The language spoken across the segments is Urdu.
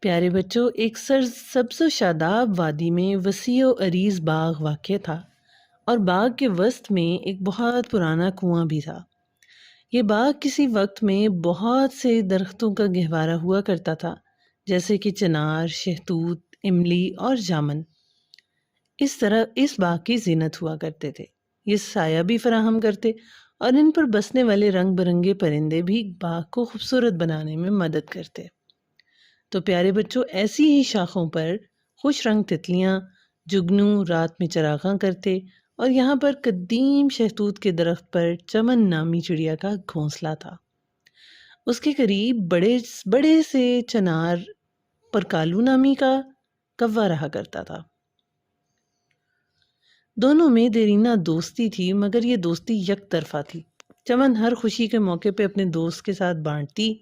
پیارے بچوں، ایک سبز و شاداب وادی میں وسیع و عریض باغ واقع تھا اور باغ کے وسط میں ایک بہت پرانا کنواں بھی تھا۔ یہ باغ کسی وقت میں بہت سے درختوں کا گہوارہ ہوا کرتا تھا، جیسے کہ چنار، شہتوت، املی اور جامن۔ اس طرح اس باغ کی زینت ہوا کرتے تھے۔ یہ سایہ بھی فراہم کرتے اور ان پر بسنے والے رنگ برنگے پرندے بھی باغ کو خوبصورت بنانے میں مدد کرتے۔ تو پیارے بچوں، ایسی ہی شاخوں پر خوش رنگ تتلیاں جگنو رات میں چراغاں کرتے اور یہاں پر قدیم شہتوت کے درخت پر چمن نامی چڑیا کا گھونسلہ تھا۔ اس کے قریب بڑے بڑے سے چنار پر کالو نامی کا کوا رہا کرتا تھا۔ دونوں میں دیرینہ دوستی تھی، مگر یہ دوستی یک طرفہ تھی۔ چمن ہر خوشی کے موقع پہ اپنے دوست کے ساتھ بانٹتی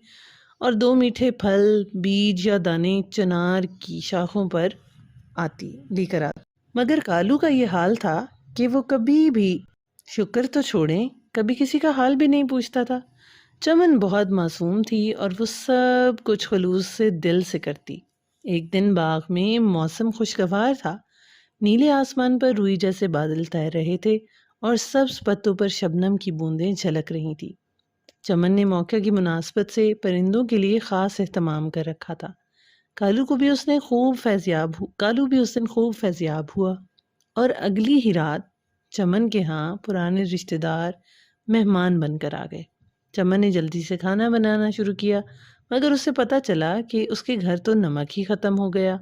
اور دو میٹھے پھل، بیج یا دانے چنار کی شاخوں پر لے کر آتی، مگر کالو کا یہ حال تھا کہ وہ کبھی بھی شکر تو چھوڑیں، کبھی کسی کا حال بھی نہیں پوچھتا تھا۔ چمن بہت معصوم تھی اور وہ سب کچھ خلوص سے دل سے کرتی۔ ایک دن باغ میں موسم خوشگوار تھا، نیلے آسمان پر روئی جیسے بادل تیر رہے تھے اور سبز پتوں پر شبنم کی بوندیں جھلک رہی تھیں۔ چمن نے موقع کی مناسبت سے پرندوں کے لیے خاص اہتمام کر رکھا تھا۔ کالو بھی اس دن خوب فیضیاب ہوا اور اگلی ہی رات چمن کے ہاں پرانے رشتہ دار مہمان بن کر آ گئے۔ چمن نے جلدی سے کھانا بنانا شروع کیا، مگر اسے پتہ چلا کہ اس کے گھر تو نمک ہی ختم ہو گیا۔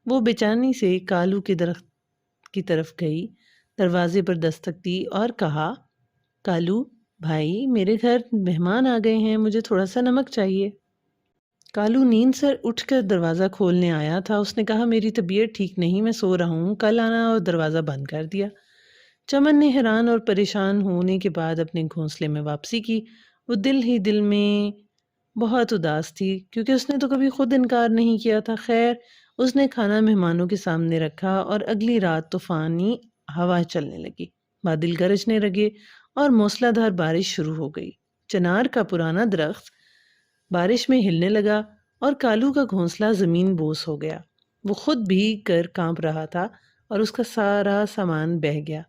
وہ بے چینی سے کالو کے درخت کی طرف گئی، دروازے پر دستک دی اور کہا، کالو بھائی، میرے گھر مہمان آ گئے ہیں، مجھے تھوڑا سا نمک چاہیے۔ کالو نیند سے اٹھ کر دروازہ کھولنے آیا تھا۔ اس نے کہا، میری طبیعت ٹھیک نہیں، میں سو رہا ہوں، کل آنا، اور دروازہ بند کر دیا۔ چمن نے حیران اور پریشان ہونے کے بعد اپنے گھونسلے میں واپسی کی۔ وہ دل ہی دل میں بہت اداس تھی، کیونکہ اس نے تو کبھی خود انکار نہیں کیا تھا۔ خیر، اس نے کھانا مہمانوں کے سامنے رکھا اور اگلی رات طوفانی ہوا چلنے لگی، بادل گرجنے لگے اور موسلا دھار بارش شروع ہو گئی۔ چنار کا پرانا درخت بارش میں ہلنے لگا اور کالو کا گھونسلہ زمین بوس ہو گیا۔ وہ خود بھیگ کر کانپ رہا تھا اور اس کا سارا سامان بہہ گیا۔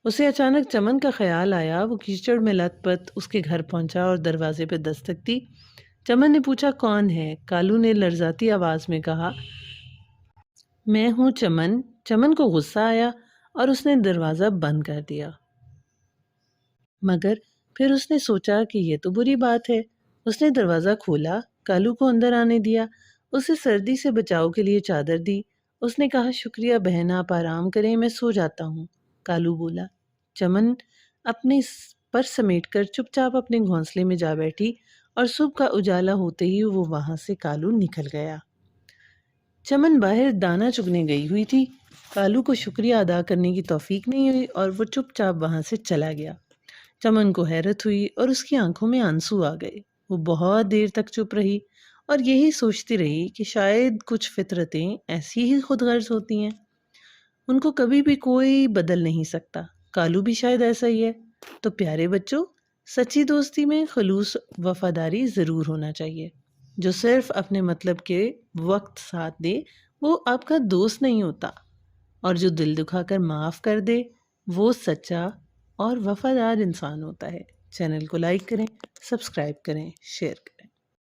اسے اچانک چمن کا خیال آیا۔ وہ کیچڑ میں لت پت اس کے گھر پہنچا اور دروازے پہ دستک دی۔ چمن نے پوچھا، کون ہے؟ کالو نے لرزاتی آواز میں کہا، میں ہوں چمن۔ چمن کو غصہ آیا اور اس نے دروازہ بند کر دیا، مگر پھر اس نے سوچا کہ یہ تو بری بات ہے۔ اس نے دروازہ کھولا، کالو کو اندر آنے دیا، اسے سردی سے بچاؤ کے لیے چادر دی۔ اس نے کہا، شکریہ بہن، آپ آرام کریں، میں سو جاتا ہوں۔ کالو بولا۔ چمن اپنے پر سمیٹ کر چپ چاپ اپنے گھونسلے میں جا بیٹھی اور صبح کا اجالا ہوتے ہی وہ وہاں سے کالو نکل گیا۔ چمن باہر دانہ چگنے گئی ہوئی تھی۔ کالو کو شکریہ ادا کرنے کی توفیق نہیں ہوئی اور وہ چپ چاپ وہاں سے چلا گیا۔ چمن کو حیرت ہوئی اور اس کی آنکھوں میں آنسو آ گئے۔ وہ بہت دیر تک چپ رہی اور یہی سوچتی رہی کہ شاید کچھ فطرتیں ایسی ہی خود غرض ہوتی ہیں، ان کو کبھی بھی کوئی بدل نہیں سکتا۔ کالو بھی شاید ایسا ہی ہے۔ تو پیارے بچوں، سچی دوستی میں خلوص وفاداری ضرور ہونا چاہیے۔ جو صرف اپنے مطلب کے وقت ساتھ دے وہ آپ کا دوست نہیں ہوتا، اور جو دل دکھا کر معاف کر دے وہ سچا اور وفادار انسان ہوتا ہے۔ چینل کو لائک کریں، سبسکرائب کریں، شیئر کریں۔